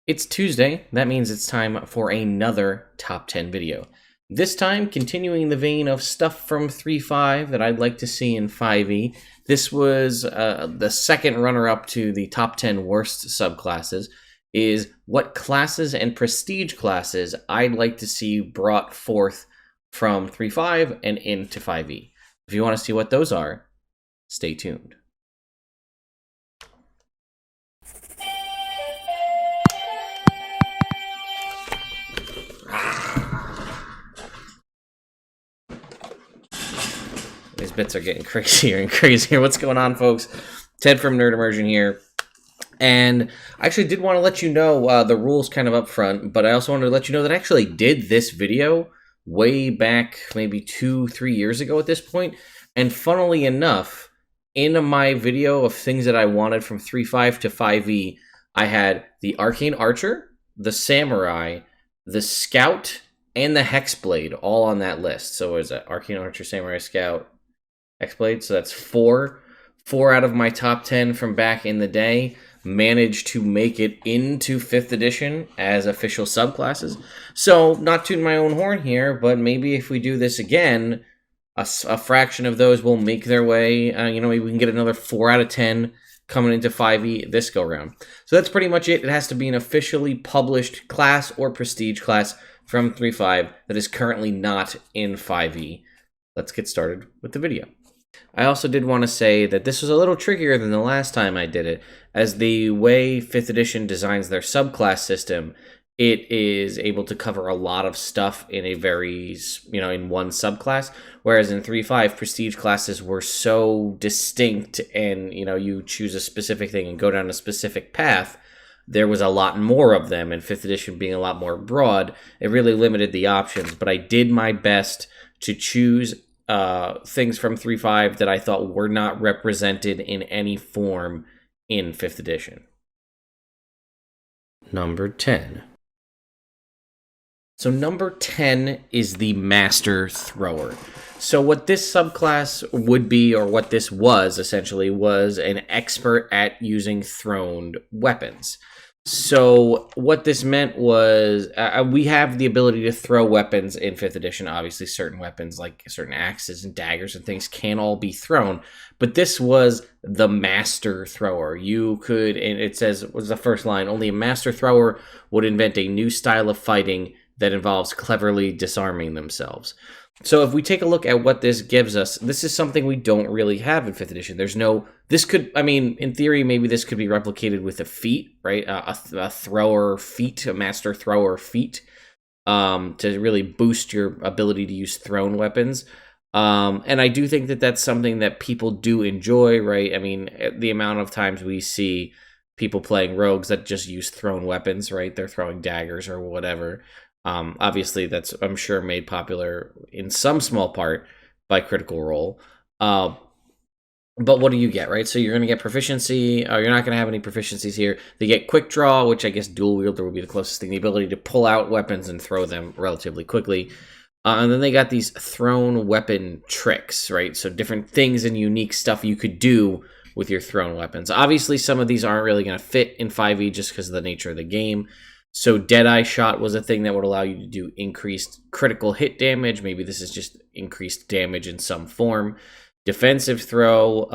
It's Tuesday. That means it's time for another top 10 video. This time, continuing the vein of stuff from 3.5 that I'd like to see in 5e. This was the second runner-up to the top 10 worst subclasses, is what classes and prestige classes I'd like to see brought forth from 3.5 and into 5e. If you want to see what those are, stay tuned. These bits are getting crazier and crazier. What's going on, folks? Ted from Nerd Immersion here. And I actually did want to let you know the rules kind of up front, but I also wanted to let you know that I actually did this video way back maybe 2-3 years ago at this point. And funnily enough, in my video of things that I wanted from 3.5 to 5e, I had the Arcane Archer, the Samurai, the Scout, and the Hexblade all on that list. So is it Arcane Archer, Samurai, Scout, Hexblade? So that's four out of my top 10 from back in the day managed to make it into 5th edition as official subclasses. So not tooting my own horn here, but maybe if we do this again, a fraction of those will make their way. Maybe we can get another 4 out of 10 coming into 5e this go round. So that's pretty much it. It has to be an officially published class or prestige class from 3.5 that is currently not in 5e. Let's get started with the video. I also did want to say that this was a little trickier than the last time I did it, as the way 5th edition designs their subclass system, it is able to cover a lot of stuff in a very, in one subclass, whereas in 3.5, prestige classes were so distinct and, you choose a specific thing and go down a specific path. There was a lot more of them, and 5th edition being a lot more broad, it really limited the options, but I did my best to choose things from 3.5 that I thought were not represented in any form in 5th edition. Number 10. So number 10 is the Master Thrower. So what this subclass would be, or what this was essentially, was an expert at using thrown weapons. So what this meant was we have the ability to throw weapons in 5th edition. Obviously, certain weapons like certain axes and daggers and things can all be thrown. But this was the Master Thrower. You could, and it says, was the first line, only a Master Thrower would invent a new style of fighting that involves cleverly disarming themselves. So if we take a look at what this gives us, this is something we don't really have in 5th edition. In theory, maybe this could be replicated with a feat, right? A thrower feat, a master thrower feat, to really boost your ability to use thrown weapons. And I do think that that's something that people do enjoy, right? I mean, the amount of times we see people playing rogues that just use thrown weapons, right? They're throwing daggers or whatever. Obviously, that's, I'm sure, made popular in some small part by Critical Role. But what do you get, right? So you're going to get proficiency. You're not going to have any proficiencies here. They get Quick Draw, which I guess Dual Wielder would be the closest thing. The ability to pull out weapons and throw them relatively quickly. And then they got these thrown weapon tricks, right? So different things and unique stuff you could do with your thrown weapons. Obviously, some of these aren't really going to fit in 5e just because of the nature of the game. So Deadeye Shot was a thing that would allow you to do increased critical hit damage. Maybe this is just increased damage in some form. Defensive Throw.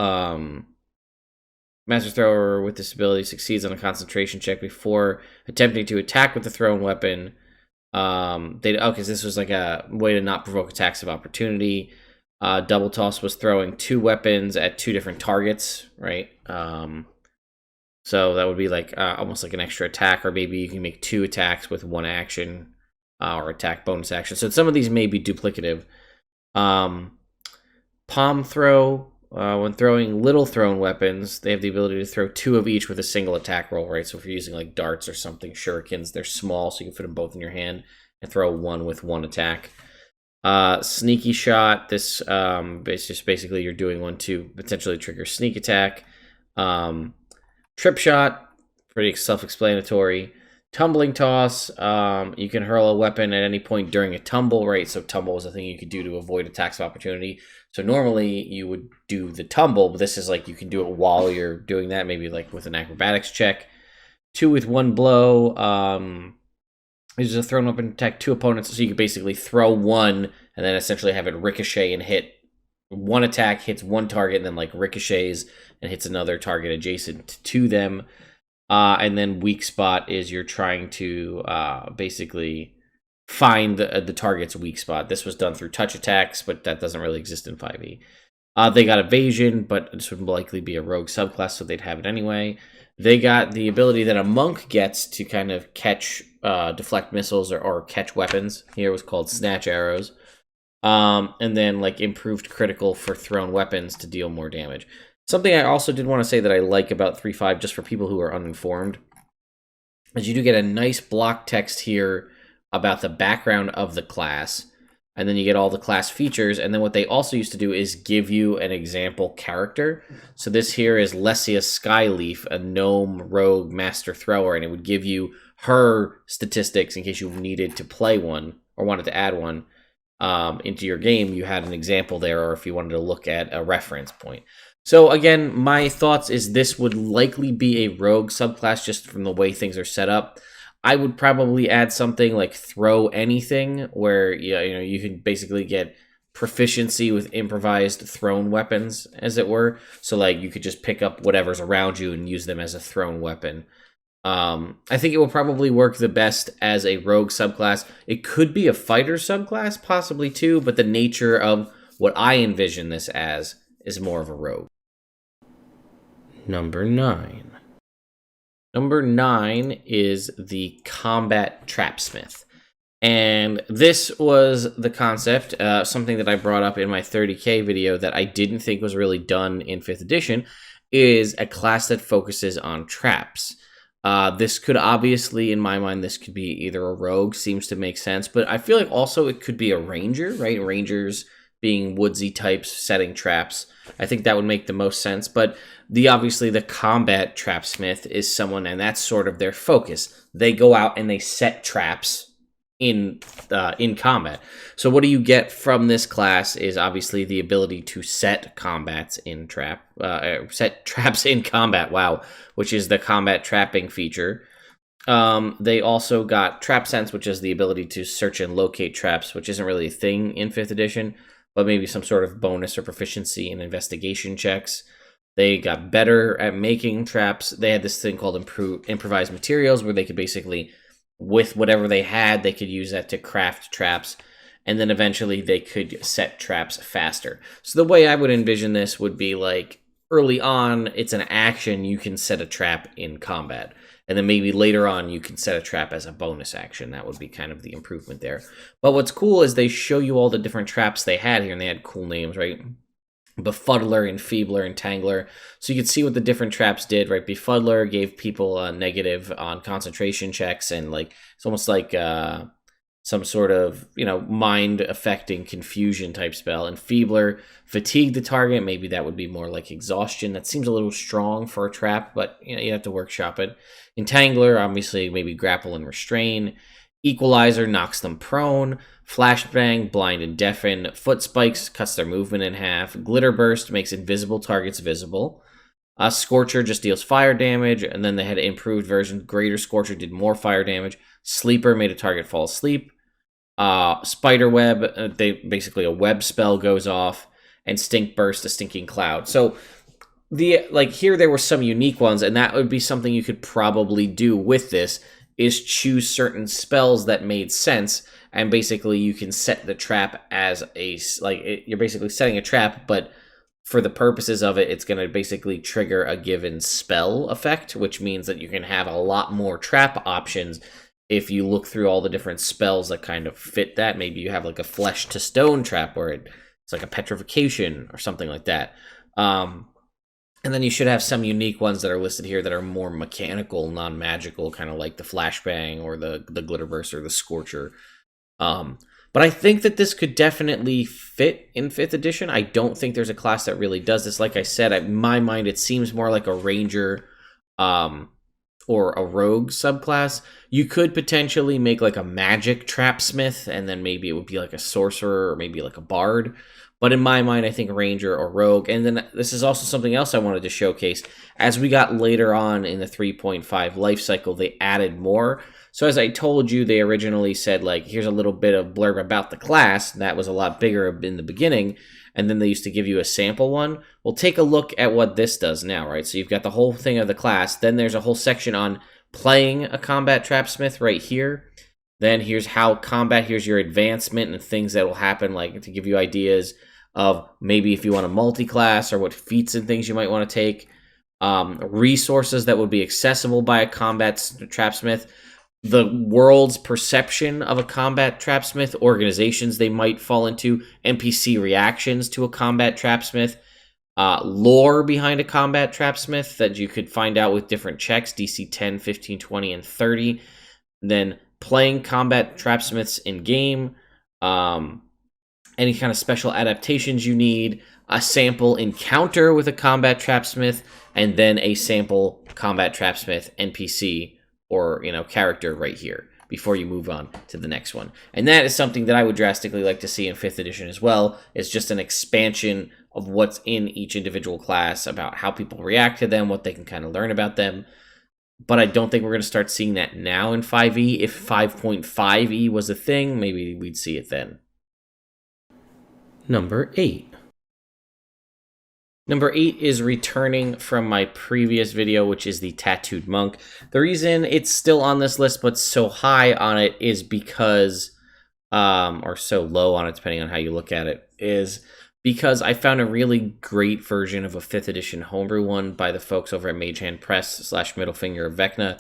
Master Thrower with this ability succeeds on a concentration check before attempting to attack with the thrown weapon. So this was like a way to not provoke attacks of opportunity. Double Toss was throwing 2 weapons at 2 different targets, right? So that would be like almost like an extra attack, or maybe you can make 2 attacks with 1 action, or attack bonus action. So some of these may be duplicative. Palm Throw, when throwing little thrown weapons, they have the ability to throw 2 of each with a single attack roll, right? So if you're using like darts or something, shurikens, they're small, so you can fit them both in your hand and throw 1 with 1 attack. Sneaky Shot, this basically you're doing 1 to potentially trigger sneak attack. Trip Shot, pretty self-explanatory. Tumbling Toss, you can hurl a weapon at any point during a tumble, right? So tumble is a thing you could do to avoid attacks of opportunity. So normally you would do the tumble, but this is like you can do it while you're doing that, maybe like with an acrobatics check. 2 with 1 blow. Uses a thrown weapon to attack 2 opponents, so you could basically throw 1 and then essentially have it ricochet and hit 1 attack, hits 1 target, and then like ricochets and hits another target adjacent to them. And then weak spot is you're trying to basically find the target's weak spot. This was done through touch attacks, but that doesn't really exist in 5e. They got evasion, but this would likely be a rogue subclass, so they'd have it anyway. They got the ability that a monk gets to kind of catch, deflect missiles or catch weapons. Here it was called snatch arrows. And then like improved critical for thrown weapons to deal more damage. Something I also did want to say that I like about 3.5, just for people who are uninformed, is you do get a nice block text here about the background of the class. And then you get all the class features. And then what they also used to do is give you an example character. So this here is Lesia Skyleaf, a gnome rogue master thrower. And it would give you her statistics in case you needed to play one or wanted to add one into your game. You had an example there, or if you wanted to look at a reference point. So again, my thoughts is this would likely be a rogue subclass just from the way things are set up. I would probably add something like throw anything, where you can basically get proficiency with improvised thrown weapons, as it were. So like you could just pick up whatever's around you and use them as a thrown weapon. I think it will probably work the best as a rogue subclass. It could be a fighter subclass, possibly too, but the nature of what I envision this as is more of a rogue. Number 9. Number 9 is the Combat Trapsmith. And this was the concept, something that I brought up in my 30K video that I didn't think was really done in 5th edition, is a class that focuses on traps. This could obviously, in my mind, this could be either a rogue, seems to make sense, but I feel like also it could be a ranger, right? Rangers being woodsy types, setting traps. I think that would make the most sense, but obviously the combat trapsmith is someone, and that's sort of their focus. They go out and they set traps in combat. So what do you get from this class is obviously the ability to set traps in combat. Wow, which is the combat trapping feature. They also got trap sense, which is the ability to search and locate traps, which isn't really a thing in 5th edition, but maybe some sort of bonus or proficiency in investigation checks. They got better at making traps. They had this thing called improvised materials, where they could basically, with whatever they had, they could use that to craft traps. And then eventually they could set traps faster. So the way I would envision this would be like, early on, it's an action, you can set a trap in combat. And then maybe later on, you can set a trap as a bonus action. That would be kind of the improvement there. But what's cool is they show you all the different traps they had here, and they had cool names, right? Befuddler, Enfeebler, Entangler. So you could see what the different traps did, right? Befuddler gave people a negative on concentration checks, and like it's almost like some sort of, mind-affecting confusion type spell. Enfeebler fatigue the target. Maybe that would be more like exhaustion. That seems a little strong for a trap, but you have to workshop it. Entangler, obviously, maybe grapple and restrain. Equalizer knocks them prone. Flashbang, blind and deafen. Foot spikes cuts their movement in half. Glitter burst makes invisible targets visible. Scorcher just deals fire damage, and then they had an improved version. Greater Scorcher did more fire damage. Sleeper made a target fall asleep. Spiderweb, basically a web spell goes off, and Stink Burst, a stinking cloud. So here there were some unique ones, and that would be something you could probably do with this, is choose certain spells that made sense, and basically you can set the trap as you're basically setting a trap, but for the purposes of it, it's going to basically trigger a given spell effect, which means that you can have a lot more trap options if you look through all the different spells that kind of fit that. Maybe you have like a flesh to stone trap where it's like a petrification or something like that. And then you should have some unique ones that are listed here that are more mechanical, non-magical, kind of like the Flashbang or the Glitter Burst or the Scorcher. But I think that this could definitely fit in 5th edition. I don't think there's a class that really does this. Like I said, in my mind, it seems more like a ranger or a rogue subclass. You could potentially make like a magic trapsmith, and then maybe it would be like a sorcerer or maybe like a bard. But in my mind, I think Ranger or Rogue. And then this is also something else I wanted to showcase. As we got later on in the 3.5 life cycle, they added more. So as I told you, they originally said, like, here's a little bit of blurb about the class. That was a lot bigger in the beginning. And then they used to give you a sample one. Well, take a look at what this does now, right? So you've got the whole thing of the class. Then there's a whole section on playing a combat Trapsmith right here. Then here's how combat, here's your advancement and things that will happen, like to give you ideas of maybe if you want a multi-class or what feats and things you might want to take. Resources that would be accessible by a combat Trapsmith. The world's perception of a combat Trapsmith, organizations they might fall into, NPC reactions to a combat Trapsmith, lore behind a combat Trapsmith that you could find out with different checks, DC 10, 15, 20, and 30. Then playing combat Trapsmiths in game, any kind of special adaptations you need, a sample encounter with a combat Trapsmith, and then a sample combat Trapsmith NPC or, you know, character right here before you move on to the next one. And that is something that I would drastically like to see in 5th edition as well. It's just an expansion of what's in each individual class, about how people react to them, what they can kind of learn about them. But I don't think we're going to start seeing that now in 5e. If 5.5e was a thing, maybe we'd see it then. Number 8. Number 8 is returning from my previous video, which is the Tattooed Monk. The reason it's still on this list but so high on it is because, or so low on it depending on how you look at it, is because I found a really great version of a 5th edition homebrew one by the folks over at Magehand Press / Middle Finger of Vecna.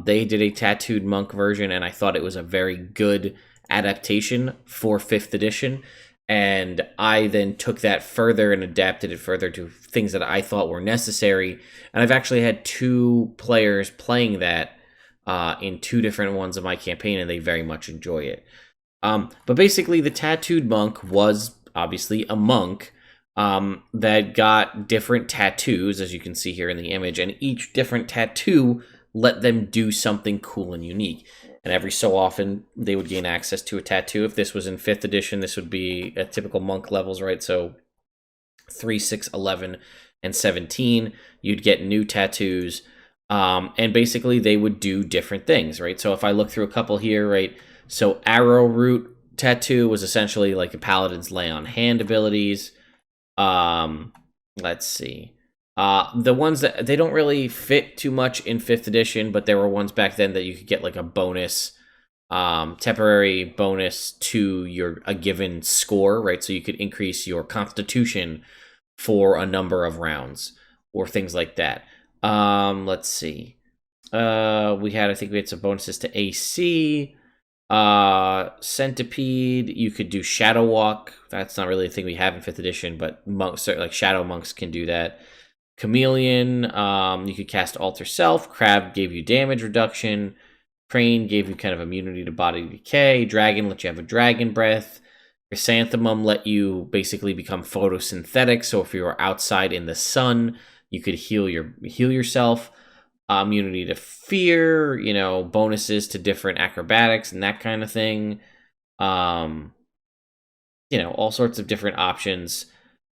They did a Tattooed Monk version, and I thought it was a very good adaptation for 5th edition. And I then took that further and adapted it further to things that I thought were necessary. And I've actually had 2 players playing that in 2 different ones of my campaign, and they very much enjoy it. But basically, the Tattooed Monk was obviously a monk that got different tattoos, as you can see here in the image, and each different tattoo let them do something cool and unique. And every so often, they would gain access to a tattoo. If this was in 5th edition, this would be at typical monk levels, right? So 3, 6, 11, and 17, you'd get new tattoos. And basically, they would do different things, right? So if I look through a couple here, right? So Arrowroot tattoo was essentially like a paladin's lay on hand abilities. Let's see. The ones that they don't really fit too much in 5th edition, but there were ones back then that you could get like a bonus, temporary bonus to a given score, right? So you could increase your constitution for a number of rounds or things like that. Let's see. I think we had some bonuses to AC. Centipede, you could do Shadow Walk. That's not really a thing we have in 5th edition, but monks, like Shadow Monks, can do that. Chameleon, you could cast Alter Self. Crab gave you damage reduction. Crane gave you kind of immunity to body decay. Dragon let you have a dragon breath. Chrysanthemum let you basically become photosynthetic, so if you were outside in the sun, you could heal yourself. Immunity to fear, you know, bonuses to different acrobatics and that kind of thing. You know, all sorts of different options.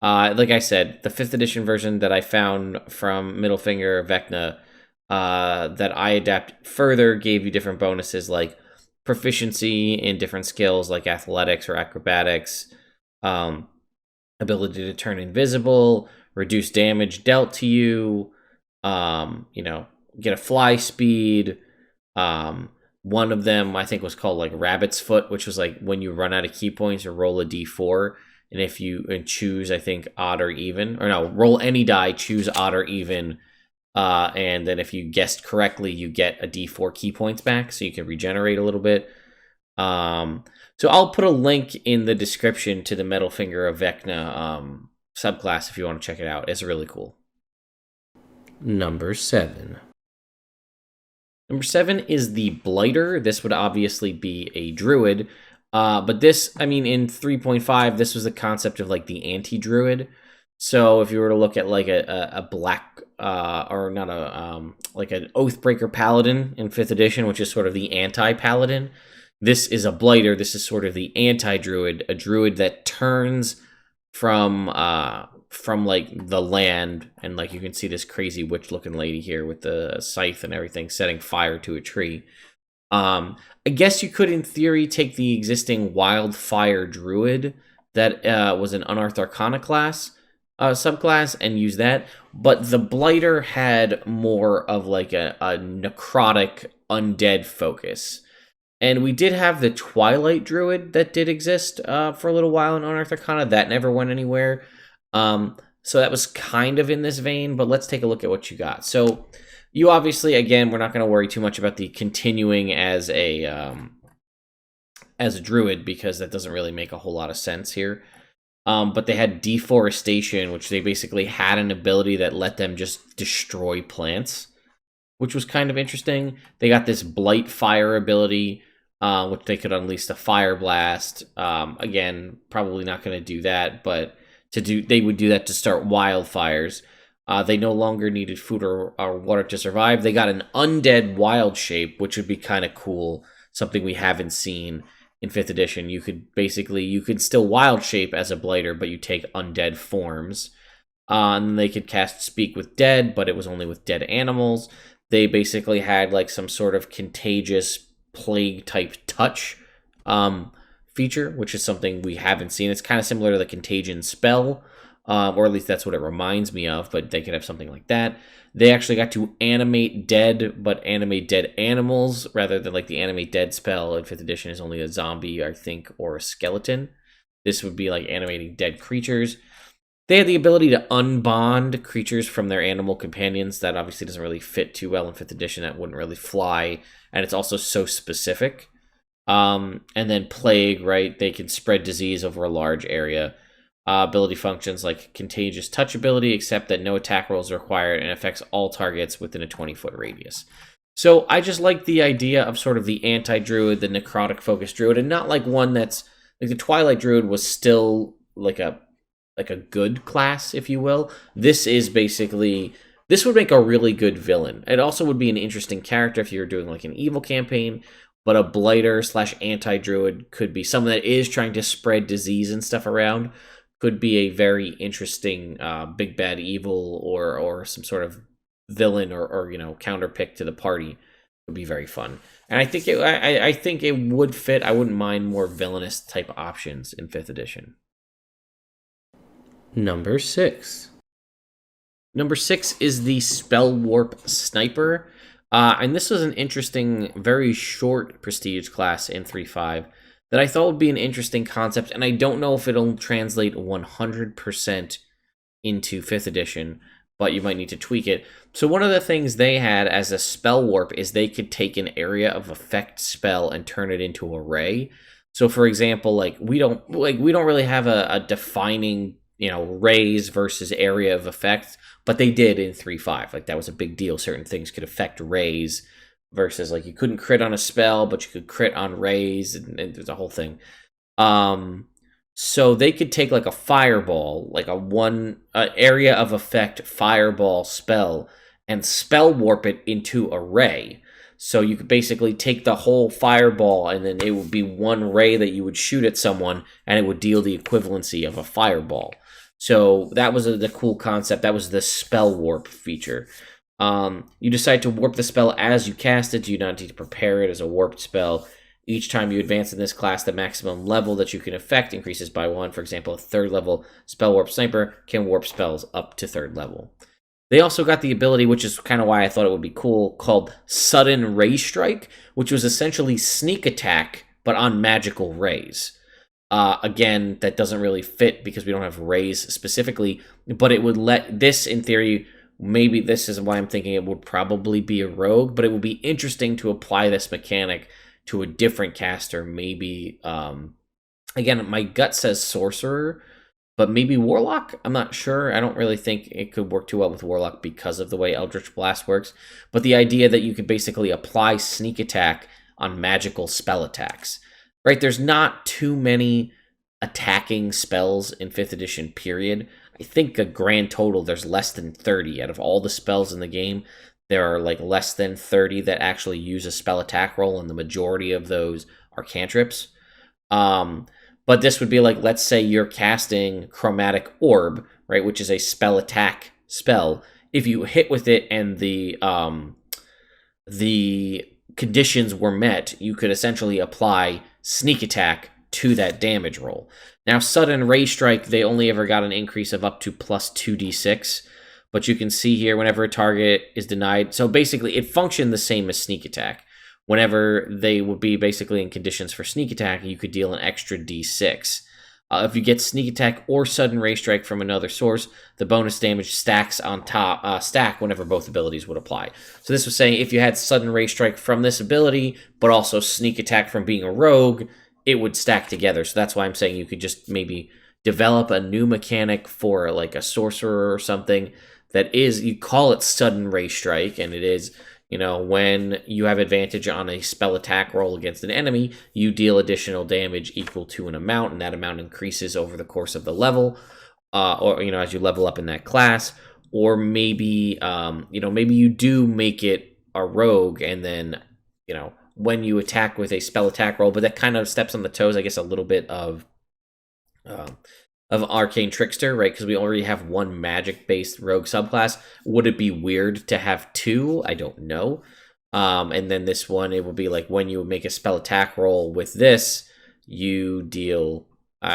Like I said, the 5th edition version that I found from Middle Finger Vecna that I adapt further gave you different bonuses like proficiency in different skills like athletics or acrobatics, ability to turn invisible, reduce damage dealt to you, you know, get a fly speed. One of them I think was called like Rabbit's Foot, which was like when you run out of key points, you roll a d4. And if you choose, I think, odd or even, or no, roll any die, choose odd or even, and then if you guessed correctly, you get a d4 key points back, so you can regenerate a little bit. So I'll put a link in the description to the Metal Finger of Vecna subclass if you want to check it out. It's really cool. Number 7. Number 7 is the Blighter. This would obviously be a druid. But this, I mean, in 3.5, this was the concept of like the anti-druid. So if you were to look at like a black, or not like an Oathbreaker Paladin in 5th edition, which is sort of the anti-Paladin, this is a Blighter. This is sort of the anti-druid, a druid that turns from like the land, and like you can see this crazy witch looking lady here with the scythe and everything setting fire to a tree. I guess you could in theory take the existing wildfire druid that was an unearthed arcana class subclass and use that, but the blighter had more of like a necrotic undead focus. And we did have the Twilight Druid that did exist for a little while in Unearthed Arcana. That never went anywhere. So that was kind of in this vein, but let's take a look at what you got. So you obviously, again, we're not going to worry too much about the continuing as a druid, because that doesn't really make a whole lot of sense here. But they had Deforestation, which they basically had an ability that let them just destroy plants, which was kind of interesting. They got this Blight Fire ability, which they could unleash a Fire Blast. Again, probably not going to do that, but they would do that to start wildfires. They no longer needed food or water to survive. They got an Undead Wild Shape, which would be kind of cool. Something we haven't seen in 5th edition. You could still Wild Shape as a Blighter, but you take undead forms. And they could cast Speak with Dead, but it was only with dead animals. They basically had like some sort of contagious plague type touch feature, which is something we haven't seen. It's kind of similar to the contagion spell, or at least that's what it reminds me of, but they could have something like that. They actually got to animate dead, but animate dead animals rather than like the animate dead spell in 5th edition is only a zombie, I think, or a skeleton. This would be like animating dead creatures. They had the ability to unbond creatures from their animal companions. That obviously doesn't really fit too well in 5th edition. That wouldn't really fly. And it's also so specific. And then Plague, right? They can spread disease over a large area. Ability functions like Contagious Touch ability, except that no attack rolls are required and affects all targets within a 20-foot radius. So I just like the idea of sort of the anti-druid, the necrotic-focused druid, and not like one that's... Like the Twilight Druid was still like a good class, if you will. This is basically... This would make a really good villain. It also would be an interesting character if you were doing like an evil campaign, but a blighter / anti-druid could be someone that is trying to spread disease and stuff around. Could be a very interesting big bad evil or some sort of villain or counter pick to the party. Would be very fun. And I think I think it would fit. I wouldn't mind more villainous type options in 5th edition. Number 6. Number 6 is the Spellwarp Sniper. And this was an interesting, very short prestige class in 3.5 that I thought would be an interesting concept, and I don't know if it'll translate 100% into 5th edition, but you might need to tweak it. So one of the things they had as a spell warp is they could take an area of effect spell and turn it into a ray. So for example, we don't really have a defining, rays versus area of effect, but they did in 3.5. Like that was a big deal. Certain things could affect rays versus like you couldn't crit on a spell, but you could crit on rays, and there's a whole thing. So they could take like a fireball, like a area of effect fireball spell, and spell warp it into a ray. So you could basically take the whole fireball, and then it would be one ray that you would shoot at someone, and it would deal the equivalency of a fireball. So that was the cool concept. That was the spell warp feature. You decide to warp the spell as you cast it. You do not need to prepare it as a warped spell. Each time you advance in this class, the maximum level that you can affect increases by 1. For example, a 3rd level Spellwarp Sniper can warp spells up to 3rd level. They also got the ability, which is kind of why I thought it would be cool, called Sudden Ray Strike, which was essentially sneak attack, but on magical rays. Again, that doesn't really fit because we don't have rays specifically, but it would let this, in theory... Maybe this is why I'm thinking it would probably be a rogue, but it would be interesting to apply this mechanic to a different caster. Maybe, again, my gut says sorcerer, but maybe warlock? I'm not sure. I don't really think it could work too well with warlock because of the way Eldritch Blast works. But the idea that you could basically apply sneak attack on magical spell attacks, right? There's not too many attacking spells in 5th edition, period. I think a grand total, there's less than 30. Out of all the spells in the game, there are like less than 30 that actually use a spell attack roll, and the majority of those are cantrips. But But this would be like, let's say you're casting Chromatic Orb, right, which is a spell attack spell. If you hit with it and the conditions were met, you could essentially apply Sneak Attack to that damage roll. Now, Sudden Ray Strike, they only ever got an increase of up to plus 2d6, but you can see here whenever a target is denied. So basically, it functioned the same as Sneak Attack. Whenever they would be basically in conditions for Sneak Attack, you could deal an extra d6. If you get Sneak Attack or Sudden Ray Strike from another source, the bonus damage stacks on top, stack whenever both abilities would apply. So this was saying if you had Sudden Ray Strike from this ability, but also Sneak Attack from being a rogue, it would stack together. So that's why I'm saying you could just maybe develop a new mechanic for like a sorcerer or something that is, you call it Sudden Ray Strike, and it is, you know, when you have advantage on a spell attack roll against an enemy, you deal additional damage equal to an amount, and that amount increases over the course of the level, or, you know, as you level up in that class. Or maybe, you know, maybe you do make it a rogue, and then, you know, when you attack with a spell attack roll, but that kind of steps on the toes, I guess, a little bit of Arcane Trickster, right? Because we already have one magic-based rogue subclass. Would it be weird to have two? I don't know. And then this one, it will be like when you make a spell attack roll with this, you deal,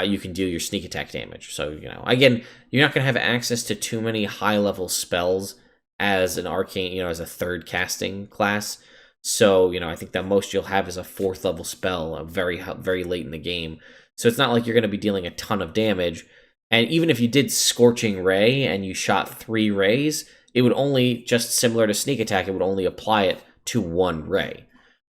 you can deal your sneak attack damage. So, you know, again, you're not going to have access to too many high-level spells as an arcane, you know, as a third casting class. So, you know, I think that most you'll have is a 4th level spell, very, very late in the game. So it's not like you're going to be dealing a ton of damage. And even if you did Scorching Ray and you shot 3 rays, it would only, just similar to Sneak Attack, it would only apply it to 1 ray.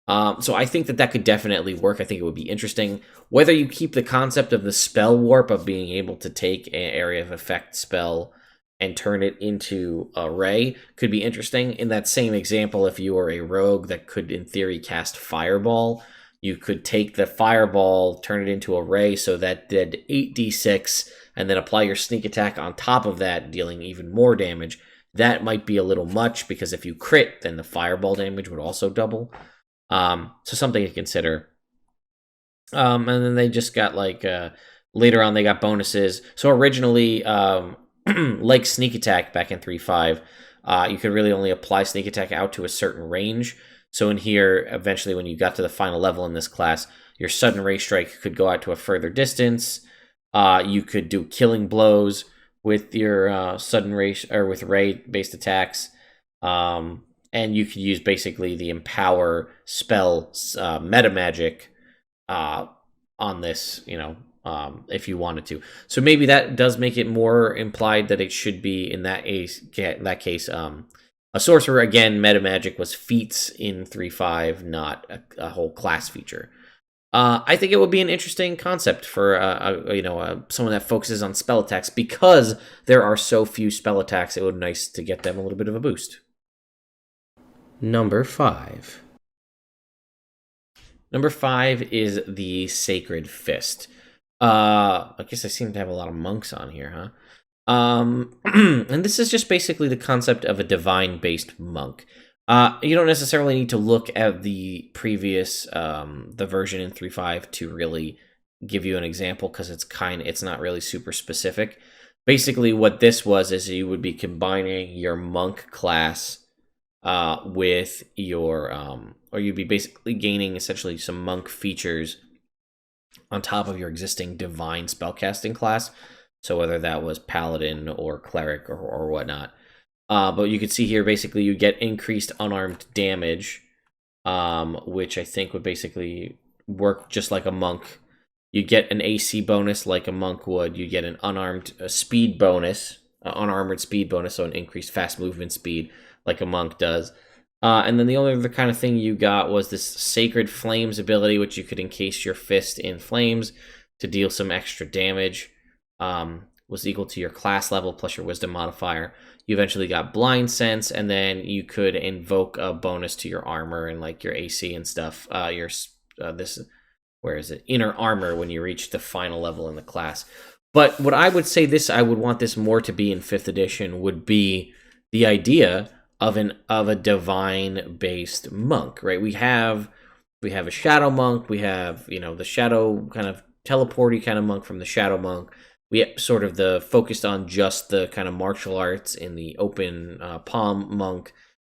So I think that that could definitely work. I think it would be interesting. Whether you keep the concept of the spell warp of being able to take an area of effect spell and turn it into a ray could be interesting. In that same example, if you were a rogue that could, in theory, cast Fireball, you could take the Fireball, turn it into a ray, so that did 8d6, and then apply your Sneak Attack on top of that, dealing even more damage. That might be a little much, because if you crit, then the Fireball damage would also double. So something to consider. And then they just got, like, later on they got bonuses. So originally, like Sneak Attack back in 3.5, you could really only apply Sneak Attack out to a certain range. So in here, eventually when you got to the final level in this class, your Sudden Ray Strike could go out to a further distance. You could do Killing Blows with your Sudden Ray, or with Ray-based attacks. And you could use basically the Empower spell meta magic on this, you know, if you wanted to. So maybe that does make it more implied that it should be, in that case, a sorcerer. Again, meta magic was feats in 3.5, not a whole class feature. I think it would be an interesting concept for someone that focuses on spell attacks, because there are so few spell attacks. It would be nice to get them a little bit of a boost. Number 5. Number 5 is the Sacred Fist. I guess I seem to have a lot of monks on here, huh? And this is just basically the concept of a divine-based monk. You don't necessarily need to look at the previous, the version in 3.5 to really give you an example, because it's not really super specific. Basically, what this was is you would be combining your monk class with your, or you'd be basically gaining essentially some monk features on top of your existing divine spellcasting class. So whether that was paladin or cleric or whatnot. But you can see here, basically, you get increased unarmed damage, which I think would basically work just like a monk. You get an AC bonus like a monk would. You get an unarmed speed bonus, unarmored speed bonus, so an increased fast movement speed like a monk does. And then the only other kind of thing you got was this Sacred Flames ability, which you could encase your fist in flames to deal some extra damage. Was equal to your class level plus your wisdom modifier. You eventually got Blind Sense, and then you could invoke a bonus to your armor and like your AC and stuff. Inner armor when you reach the final level in the class. But what I would say I would want this more to be in 5th edition would be the idea of a divine based monk, right? We have a shadow monk. We have, the shadow kind of teleporty kind of monk from the shadow monk. We sort of the focused on just the kind of martial arts in the open palm monk.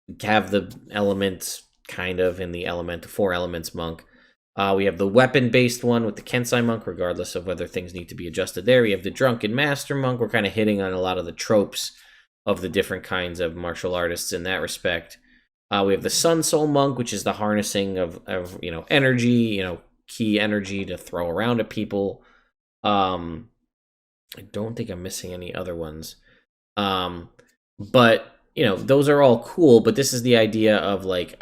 We have the elements kind of in the four elements monk. We have the weapon-based one with the Kensai monk, regardless of whether things need to be adjusted there. We have the drunken master monk. We're kind of hitting on a lot of the tropes of the different kinds of martial artists in that respect. We have the Sun Soul monk, which is the harnessing of energy, key energy to throw around at people. I don't think I'm missing any other ones. But those are all cool. But this is the idea of like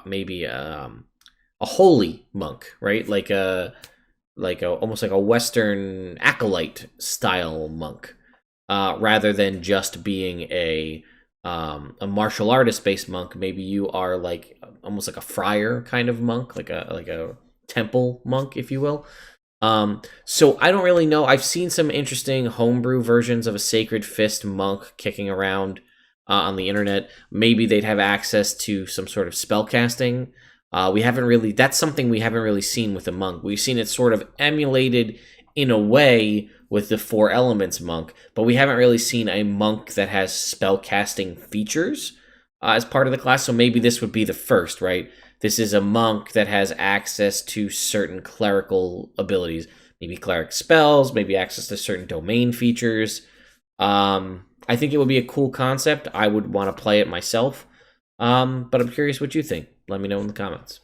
maybe a holy monk, right? Like almost like a Western acolyte style monk, rather than just being a martial artist based monk. Maybe you are like almost like a friar kind of monk, like a temple monk, if you will. So I don't really know. I've seen some interesting homebrew versions of a Sacred Fist monk kicking around on the internet. Maybe they'd have access to some sort of spell casting. That's something we haven't really seen with a monk. We've seen it sort of emulated in a way with the Four Elements monk, but we haven't really seen a monk that has spell casting features as part of the class. So maybe this would be the first, right? This is a monk that has access to certain clerical abilities, maybe cleric spells, maybe access to certain domain features. I think it would be a cool concept. I would want to play it myself, but I'm curious what you think. Let me know in the comments.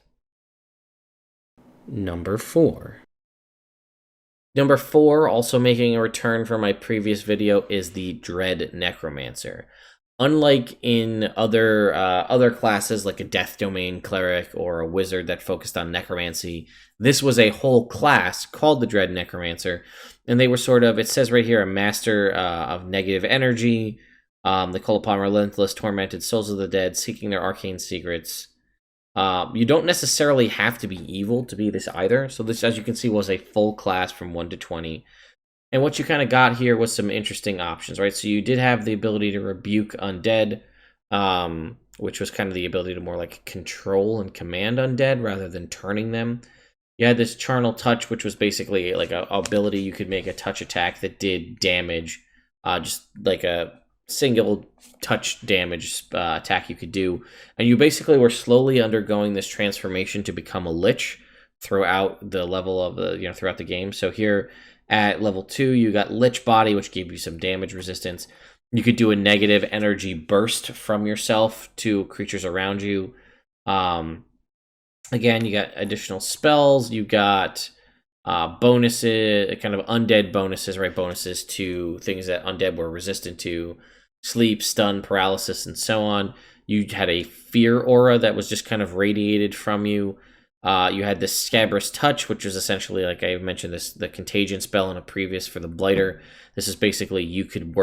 Number 4. Number 4, also making a return from my previous video, is the Dread Necromancer. Unlike in other classes like a Death Domain Cleric or a Wizard that focused on necromancy, this was a whole class called the Dread Necromancer, and they were sort of, it says right here, a master of negative energy. They call upon relentless, tormented souls of the dead, seeking their arcane secrets. You don't necessarily have to be evil to be this either. So this, as you can see, was a full class from 1 to 20. And what you kind of got here was some interesting options, right? So you did have the ability to rebuke undead, which was kind of the ability to more like control and command undead rather than turning them. You had this Charnel Touch, which was basically like a ability you could make a touch attack that did damage, just like a single touch damage attack you could do. And you basically were slowly undergoing this transformation to become a lich throughout the level of the, throughout the game. So here at level 2, you got Lich Body, which gave you some damage resistance. You could do a negative energy burst from yourself to creatures around you. Again, you got additional spells. You got bonuses, kind of undead bonuses, right? Bonuses to things that undead were resistant to. Sleep, stun, paralysis, and so on. You had a fear aura that was just kind of radiated from you. You had the Scabrous Touch, which was essentially, like I mentioned, the contagion spell in a previous for the Blighter. This is basically you could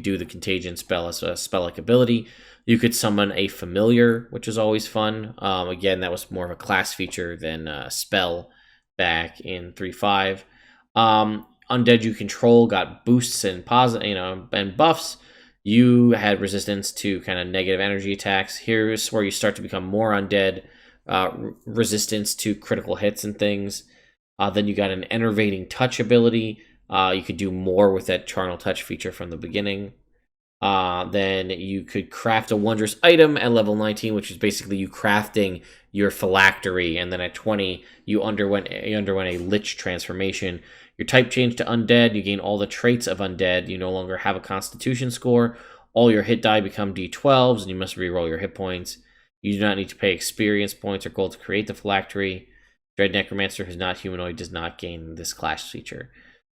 do the contagion spell as a spell-like ability. You could summon a familiar, which is always fun. Again, that was more of a class feature than a spell back in 3.5. Undead you control got boosts and and buffs. You had resistance to kind of negative energy attacks. Here's where you start to become more undead. Resistance to critical hits and things. Then you got an Enervating Touch ability. You could do more with that Charnel Touch feature from the beginning. Then you could craft a wondrous item at level 19, which is basically you crafting your phylactery. And then at 20, you underwent a Lich transformation. Your type changed to undead. You gain all the traits of undead. You no longer have a Constitution score. All your hit die become D12s, and you must reroll your hit points. You do not need to pay experience points or gold to create the phylactery. Dread Necromancer, who's not humanoid, does not gain this class feature.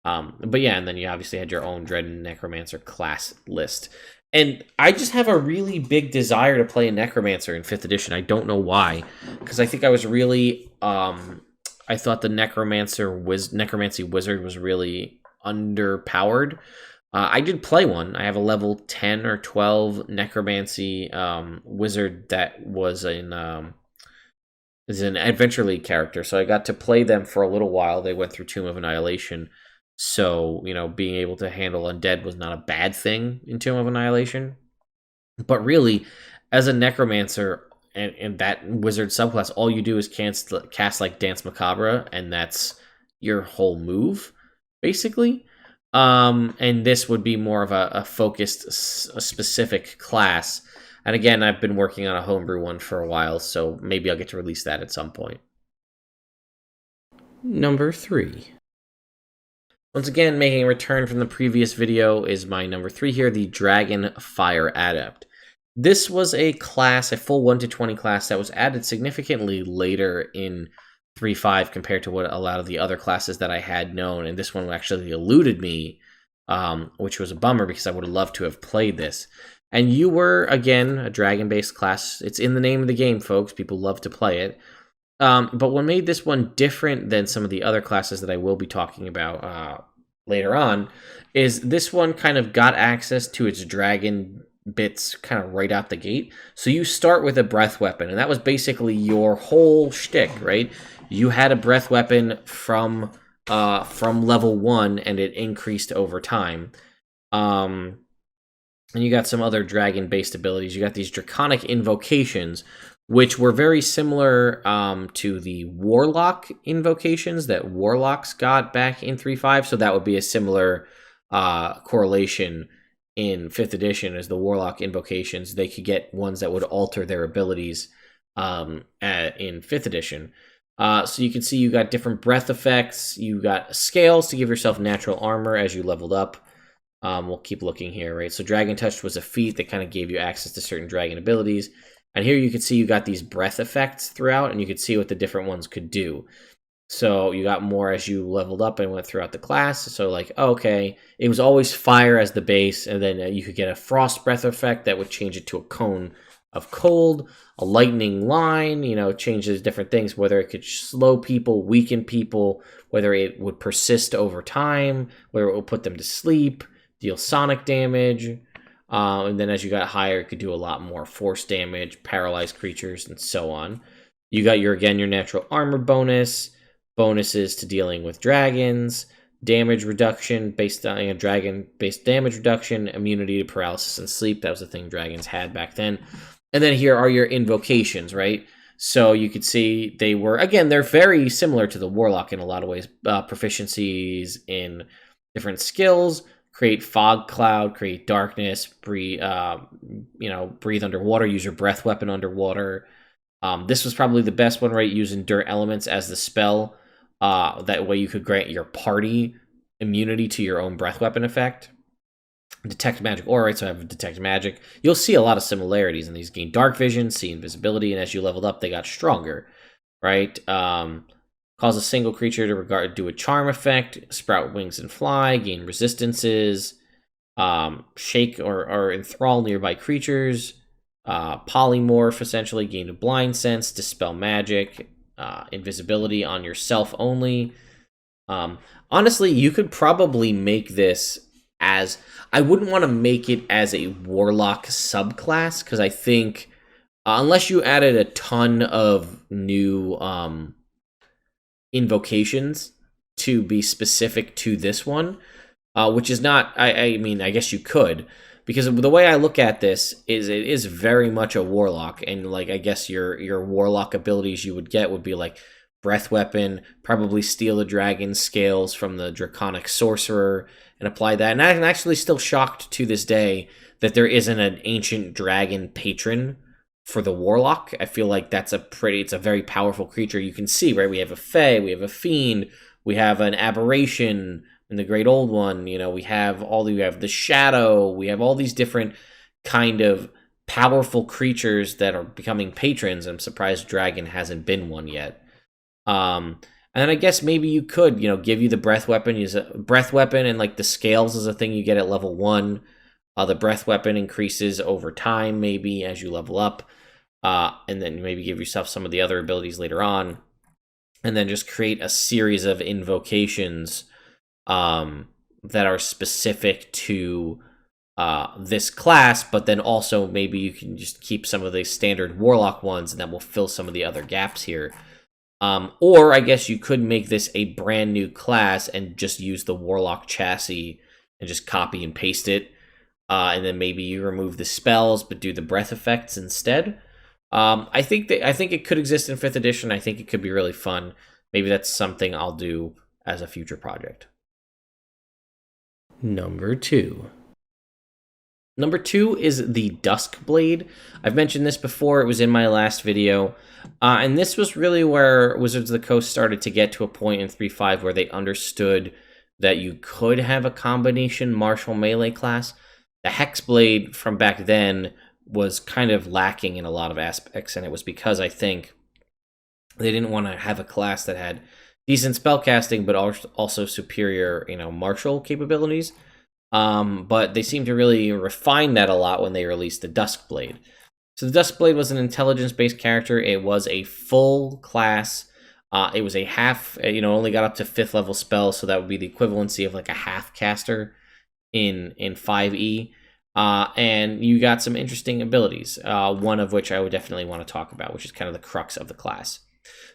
But yeah, and then you obviously had your own Dread Necromancer class list. And I just have a really big desire to play a Necromancer in 5th edition. I don't know why. Because I think I was really... I thought the Necromancy Wizard was really underpowered. I did play one. I have a level 10 or 12 Necromancy Wizard that was is an Adventure League character. So I got to play them for a little while. They went through Tomb of Annihilation. So, being able to handle undead was not a bad thing in Tomb of Annihilation. But really, as a Necromancer and that Wizard subclass, all you do is cast like Dance Macabre, and that's, your whole move, basically. And this would be more of a focused, a specific class. And again, I've been working on a homebrew one for a while, so maybe I'll get to release that at some point. Number 3. Once again, making a return from the previous video is my number 3 here, the Dragonfire Adept. This was a class, a full 1 to 20 class that was added significantly later in 3.5 compared to what a lot of the other classes that I had known, and this one actually eluded me, which was a bummer because I would have loved to have played this. And you were, again, a dragon-based class. It's in the name of the game, folks. People love to play it. But what made this one different than some of the other classes that I will be talking about later on is this one kind of got access to its dragon bits kind of right out the gate. So you start with a breath weapon, and that was basically your whole shtick, right? You had a breath weapon from level 1, and it increased over time. And you got some other dragon-based abilities. You got these draconic invocations, which were very similar to the warlock invocations that warlocks got back in 3.5. So that would be a similar correlation in 5th edition as the warlock invocations. They could get ones that would alter their abilities in 5th edition. So you can see you got different breath effects. You got scales to give yourself natural armor as you leveled up. We'll keep looking here, right? So Dragon Touch was a feat that kind of gave you access to certain dragon abilities. And here you can see you got these breath effects throughout, and you could see what the different ones could do. So you got more as you leveled up and went throughout the class. So like, okay, it was always fire as the base, and then you could get a frost breath effect that would change it to a cone of cold, a lightning line, changes different things, whether it could slow people, weaken people, whether it would persist over time, whether it would put them to sleep, deal sonic damage, and then as you got higher, it could do a lot more force damage, paralyze creatures, and so on. You got your natural armor bonuses to dealing with dragons, damage reduction based on a dragon-based damage reduction, immunity to paralysis and sleep. That was the thing dragons had back then. And then here are your invocations, right? So you could see they're very similar to the warlock in a lot of ways. Proficiencies in different skills. Create fog cloud, create darkness, breathe underwater, use your breath weapon underwater. This was probably the best one, right? Using dirt elements as the spell. That way you could grant your party immunity to your own breath weapon effect. Detect magic aura, right? So I have detect magic. You'll see a lot of similarities in these. Gain dark vision, see invisibility, and as you leveled up, they got stronger, right? Cause a single creature to do a charm effect, sprout wings and fly, gain resistances, shake or enthrall nearby creatures, polymorph, essentially, gain a blind sense, dispel magic, invisibility on yourself only. Honestly, you could probably make this as... I wouldn't want to make it as a warlock subclass, because I think, unless you added a ton of new... invocations to be specific to this one, which is not, I mean, I guess you could, because the way I look at this is it is very much a warlock, and like, I guess your warlock abilities you would get would be like breath weapon, probably steal the dragon scales from the draconic sorcerer and apply that. And I'm actually still shocked to this day that there isn't an ancient dragon patron for the warlock. I feel like it's a very powerful creature. You can see, right? We have a fae, we have a fiend, we have an aberration in the Great Old One. We have the shadow. We have all these different kind of powerful creatures that are becoming patrons. I'm surprised dragon hasn't been one yet. And then I guess maybe you could, give you the breath weapon, use a breath weapon, and like the scales is a thing you get at level 1. The breath weapon increases over time, maybe, as you level up. And then maybe give yourself some of the other abilities later on. And then just create a series of invocations that are specific to this class. But then also maybe you can just keep some of the standard warlock ones, and that will fill some of the other gaps here. Or I guess you could make this a brand new class and just use the warlock chassis and just copy and paste it. And then maybe you remove the spells, but do the breath effects instead. I think it could exist in 5th edition. I think it could be really fun. Maybe that's something I'll do as a future project. Number 2. Number 2 is the Duskblade. I've mentioned this before. It was in my last video. And this was really where Wizards of the Coast started to get to a point in 3.5 where they understood that you could have a combination martial melee class. The Hexblade from back then was kind of lacking in a lot of aspects, and it was because I think they didn't want to have a class that had decent spellcasting, but also superior, martial capabilities. But they seemed to really refine that a lot when they released the Duskblade. So the Duskblade was an intelligence-based character. It was a full class. It was a half, only got up to 5th level spell, so that would be the equivalency of like a half caster in 5e. And you got some interesting abilities, one of which I would definitely want to talk about, which is kind of the crux of the class.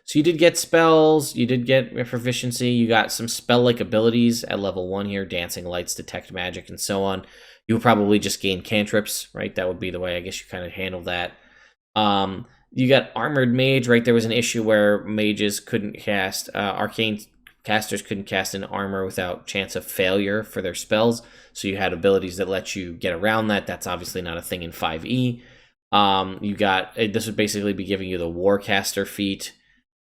So you did get spells, you did get proficiency, you got some spell-like abilities at level 1 here, Dancing Lights, Detect Magic, and so on. You would probably just gain cantrips, right? That would be the way I guess you kind of handle that. You got Armored Mage, right? There was an issue where mages couldn't cast, arcane casters couldn't cast in armor without chance of failure for their spells. So you had abilities that let you get around that. That's obviously not a thing in 5e. You got, this would basically be giving you the Warcaster feat.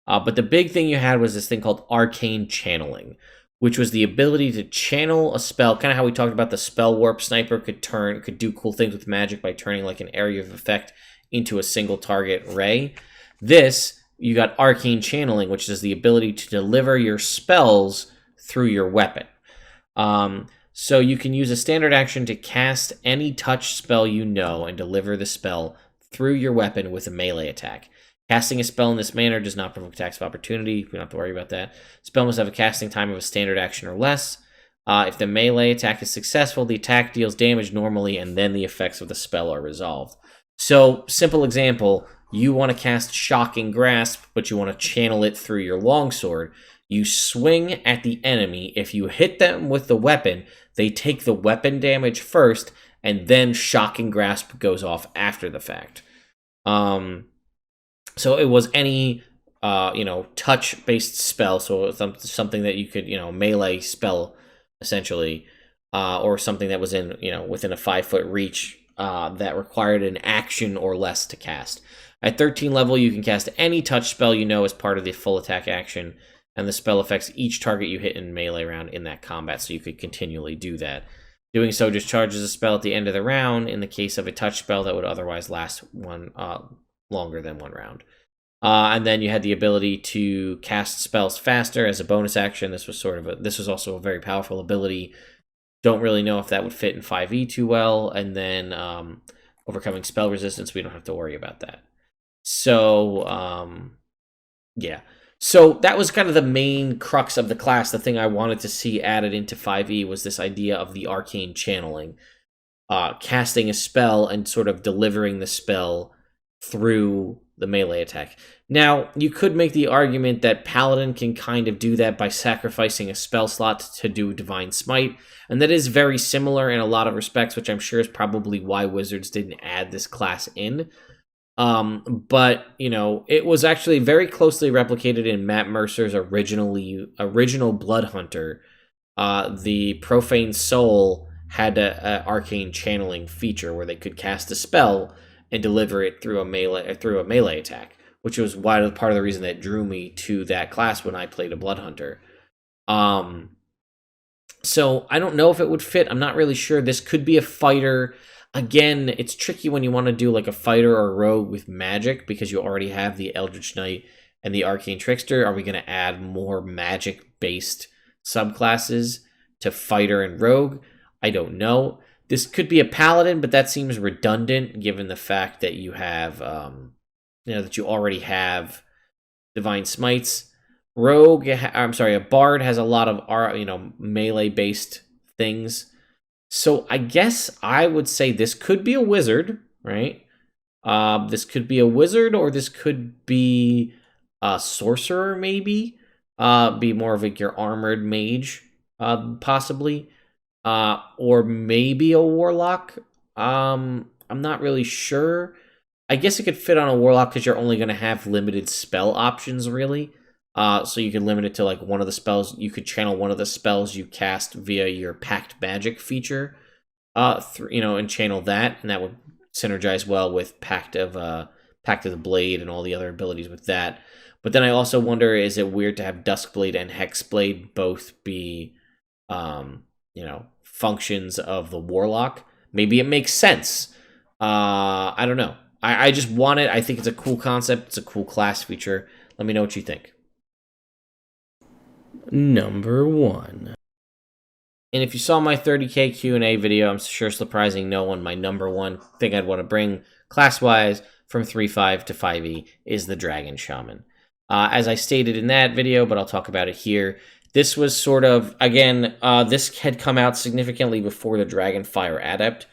But the big thing you had was this thing called Arcane Channeling, which was the ability to channel a spell, kind of how we talked about the Spellwarp Sniper could do cool things with magic by turning like an area of effect into a single target ray. This, you got Arcane Channeling, which is the ability to deliver your spells through your weapon. So you can use a standard action to cast any touch spell you know and deliver the spell through your weapon with a melee attack. Casting a spell in this manner does not provoke attacks of opportunity. We don't have to worry about that. Spell must have a casting time of a standard action or less. If the melee attack is successful, the attack deals damage normally, and then the effects of the spell are resolved. So, simple example, you want to cast Shocking Grasp, but you want to channel it through your longsword. You swing at the enemy. If you hit them with the weapon, they take the weapon damage first, and then Shocking Grasp goes off after the fact. So it was any, touch-based spell, so it was something that you could, melee spell, essentially, or something that was in, within a 5-foot reach that required an action or less to cast. At 13 level, you can cast any touch spell you know as part of the full attack action, and the spell affects each target you hit in melee round in that combat, so you could continually do that. Doing so just charges a spell at the end of the round in the case of a touch spell that would otherwise last longer than 1 round. And then you had the ability to cast spells faster as a bonus action. This was also a very powerful ability. Don't really know if that would fit in 5e too well. And then overcoming spell resistance, we don't have to worry about that. So, yeah. So that was kind of the main crux of the class. The thing I wanted to see added into 5e was this idea of the arcane channeling. Casting a spell and sort of delivering the spell through the melee attack. Now, you could make the argument that Paladin can kind of do that by sacrificing a spell slot to do Divine Smite, and that is very similar in a lot of respects, which I'm sure is probably why Wizards didn't add this class in. But, it was actually very closely replicated in Matt Mercer's original Blood Hunter. The Profane Soul had a arcane channeling feature where they could cast a spell and deliver it through a melee attack, which was part of the reason that drew me to that class when I played a Blood Hunter. So I don't know if it would fit. I'm not really sure. This could be a fighter. Again, it's tricky when you want to do like a fighter or a rogue with magic because you already have the Eldritch Knight and the Arcane Trickster. Are we going to add more magic-based subclasses to fighter and rogue? I don't know. This could be a paladin, but that seems redundant given the fact that you have, that you already have Divine Smites. A bard has a lot of, melee-based things. So I guess I would say this could be a wizard, right? This could be a wizard, or this could be a sorcerer, maybe. Be more of your armored mage, possibly. Or maybe a warlock. I'm not really sure. I guess it could fit on a warlock because you're only going to have limited spell options, really. So you can limit it to like one of the spells. You could channel one of the spells you cast via your Pact Magic feature, and channel that, and that would synergize well with Pact of the Blade and all the other abilities with that. But then I also wonder, is it weird to have Duskblade and Hexblade both be, functions of the Warlock? Maybe it makes sense. I don't know. I just want it. I think it's a cool concept. It's a cool class feature. Let me know what you think. Number 1. And if you saw my 30k Q&A video, I'm sure surprising no one, my number 1 thing I'd want to bring class-wise from 3.5 to 5e is the Dragon Shaman. As I stated in that video, but I'll talk about it here, this was sort of, again, this had come out significantly before the Dragonfire Adept.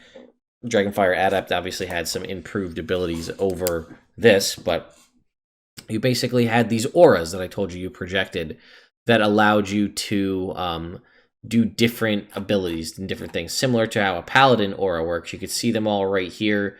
Dragonfire Adept obviously had some improved abilities over this, but you basically had these auras that I told you projected that allowed you to do different abilities and different things, similar to how a Paladin aura works. You could see them all right here.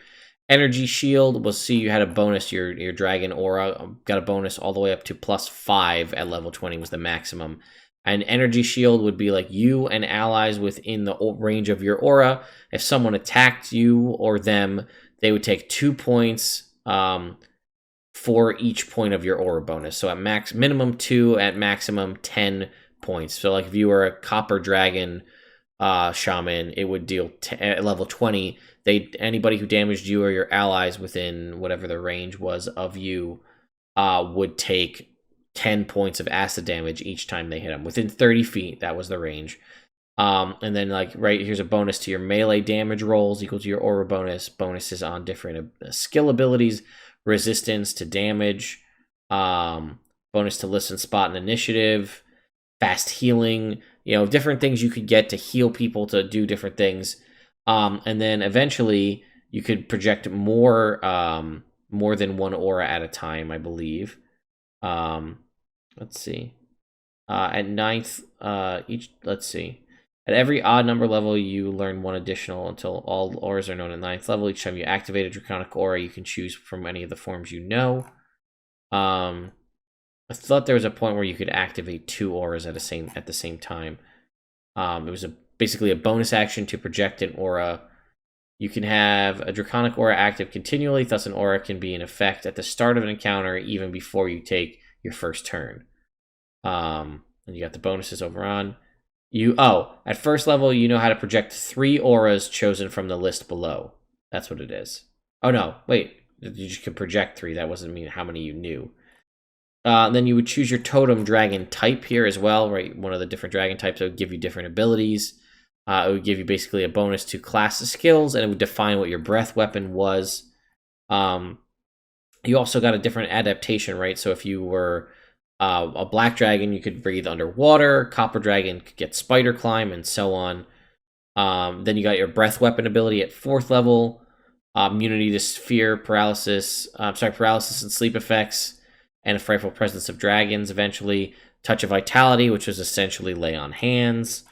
Energy Shield, we'll see you had a bonus. Your Dragon aura got a bonus all the way up to +5 at level 20 was the maximum. And Energy Shield would be like you and allies within the range of your aura. If someone attacked you or them, they would take 2 points for each point of your aura bonus. So at minimum 2, at maximum 10 points. So like if you were a Copper Dragon Shaman, it would deal at level 20. Anybody who damaged you or your allies within whatever the range was of you would take 10 points of acid damage each time they hit them. Within 30 feet, that was the range. And then like right here's a bonus to your melee damage rolls equal to your aura bonus. Bonuses on different skill abilities, resistance to damage, bonus to listen, spot, and initiative, fast healing, different things you could get to heal people, to do different things. And then eventually you could project more than one aura at a time, I believe. Let's see. At 9th, let's see. At every odd number level, you learn one additional until all auras are known at 9th level. Each time you activate a Draconic aura, you can choose from any of the forms you know. I thought there was a point where you could activate 2 auras at the same time. It was basically a bonus action to project an aura. You can have a Draconic aura active continually, thus an aura can be in effect at the start of an encounter, even before you take your first turn. And you got the bonuses over on. At first level, you know how to project 3 auras chosen from the list below. That's what it is. Oh no, wait. You just could project 3. That wasn't mean how many you knew. Then you would choose your totem dragon type here as well, right? One of the different dragon types that would give you different abilities. It would give you basically a bonus to class skills, and it would define what your breath weapon was. You also got a different adaptation, right? So if you were a black dragon, you could breathe underwater. Copper dragon could get spider climb, and so on. Then you got your breath weapon ability at 4th level. Immunity to fear, paralysis and sleep effects, and a frightful presence of dragons eventually. Touch of Vitality, which was essentially lay on hands.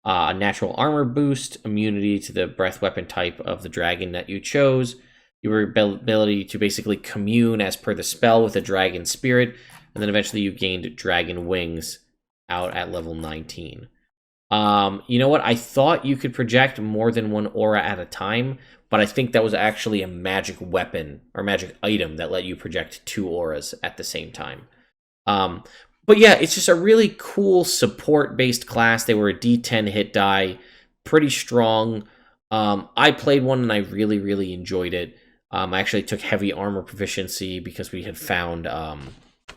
A natural armor boost, immunity to the breath weapon type of the dragon that you chose. Your ability to basically commune as per the spell with a dragon spirit. And then eventually you gained dragon wings out at level 19. You know what? I thought you could project more than one aura at a time, but I think that was actually a magic weapon or magic item that let you project 2 auras at the same time. But yeah, it's just a really cool support-based class. They were a D10 hit die, pretty strong. I played one and I really, really enjoyed it. I actually took heavy armor proficiency because we had found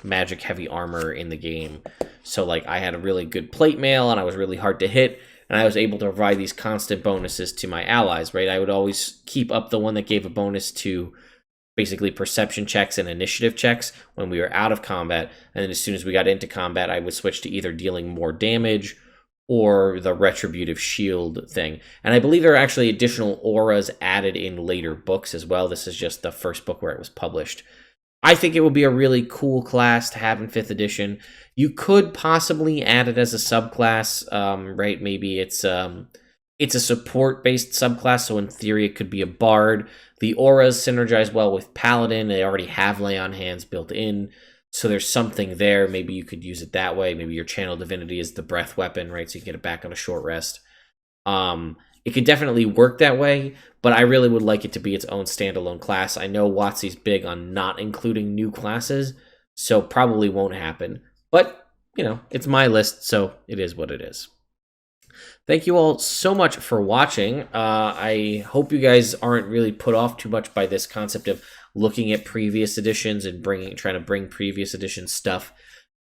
magic heavy armor in the game. So like I had a really good plate mail and I was really hard to hit, and I was able to provide these constant bonuses to my allies, right? I would always keep up the one that gave a bonus to basically perception checks and initiative checks when we were out of combat, and then as soon as we got into combat, I would switch to either dealing more damage or the retributive shield thing. And I believe there are actually additional auras added in later books as well. This is just the first book where it was published. I think it would be a really cool class to have in 5th edition. You could possibly add it as a subclass, right? Maybe it's a support-based subclass, so in theory it could be a bard. The auras synergize well with paladin. They already have lay on hands built in. So there's something there. Maybe you could use it that way. Maybe your Channel Divinity is the breath weapon, right? So you can get it back on a short rest. It could definitely work that way, but I really would like it to be its own standalone class. I know WotC's big on not including new classes, so probably won't happen. But, you know, it's my list, so it is what it is. Thank you all so much for watching. I hope you guys aren't really put off too much by this concept of looking at previous editions and trying to bring previous edition stuff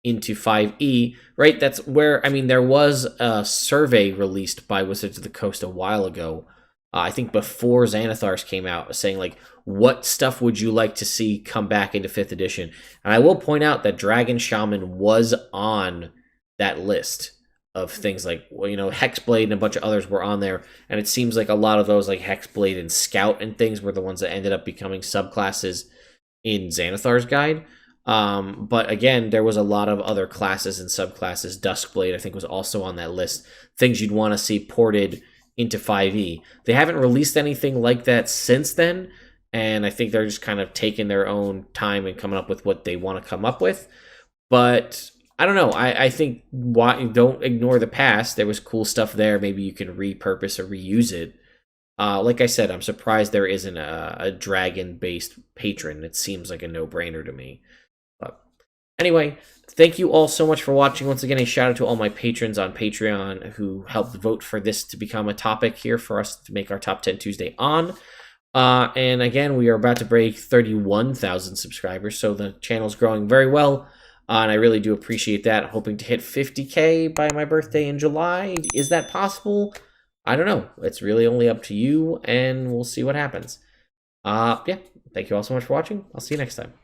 into 5e, right? That's where, I mean, there was a survey released by Wizards of the Coast a while ago, I think before Xanathars came out, saying, like, what stuff would you like to see come back into 5th edition? And I will point out that Dragon Shaman was on that list of things, like, well, you know, Hexblade and a bunch of others were on there, and it seems like a lot of those, like Hexblade and Scout and things, were the ones that ended up becoming subclasses in Xanathar's guide. But again, there was a lot of other classes and subclasses. Duskblade, I think, was also on that list. Things you'd want to see ported into 5e. They haven't released anything like that since then, and I think they're just kind of taking their own time and coming up with what they want to come up with. But I don't know. I think don't ignore the past. There was cool stuff there. Maybe you can repurpose or reuse it. Like I said, I'm surprised there isn't a dragon-based patron. It seems like a no-brainer to me. But anyway, thank you all so much for watching. Once again, a shout out to all my patrons on Patreon who helped vote for this to become a topic here for us to make our Top 10 Tuesday on. And again, we are about to break 31,000 subscribers, so the channel's growing very well. And I really do appreciate that. Hoping to hit 50K by my birthday in July. Is that possible? I don't know. It's really only up to you, and we'll see what happens. Yeah, thank you all so much for watching. I'll see you next time.